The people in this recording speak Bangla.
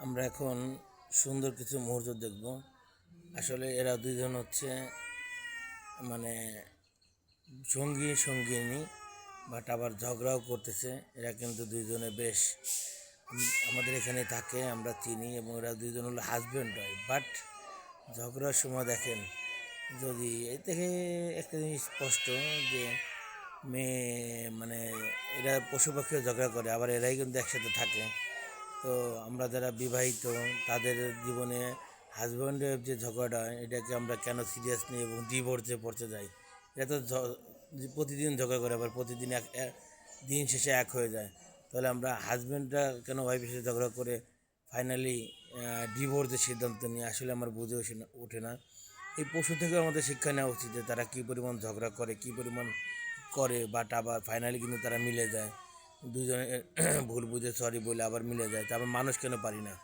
আমরা এখন সুন্দর কিছু মুহূর্ত দেখব। আসলে এরা দুইজন হচ্ছে মানে সঙ্গী সঙ্গিনী, বাট আবার ঝগড়াও করতেছে। এরা কিন্তু দুইজনে বেশ আমাদের এখানে থাকে, আমরা চিনি, এবং এরা দুইজন হলো হাজব্যান্ড ওয়াইফ। বাট ঝগড়ার সময় দেখেন, যদি এ থেকে একটা জিনিস স্পষ্ট যে মেয়ে মানে এরা পশু পাখিও ঝগড়া করে, আবার এরাই কিন্তু একসাথে থাকে। তো আমরা যারা বিবাহিত তাদের জীবনে হাজব্যান্ডের যে ঝগড়াটা হয়, এটাকে আমরা কেন সিরিয়াস নিই এবং ডিভোর্সে পড়তে যাই? এটা তো প্রতিদিন ঝগড়া করে, আবার প্রতিদিন দিন শেষে এক হয়ে যায়। তাহলে আমরা হাজব্যান্ডরা কেন ওয়াইফের সাথে ঝগড়া করে ফাইনালি ডিভোর্সের সিদ্ধান্ত নিয়ে? আসলে আমার বুঝে ওঠে না। এই পশু থেকেও আমাদের শিক্ষা নেওয়া উচিত যে তারা কী পরিমাণ ঝগড়া করে, কী পরিমাণ করে, বাট আবার ফাইনালি কিন্তু তারা মিলে যায়। দুজনে ভুল বুঝে সরি বলে আবার মিলে যায়। তারপর মানুষ কেন পারি না?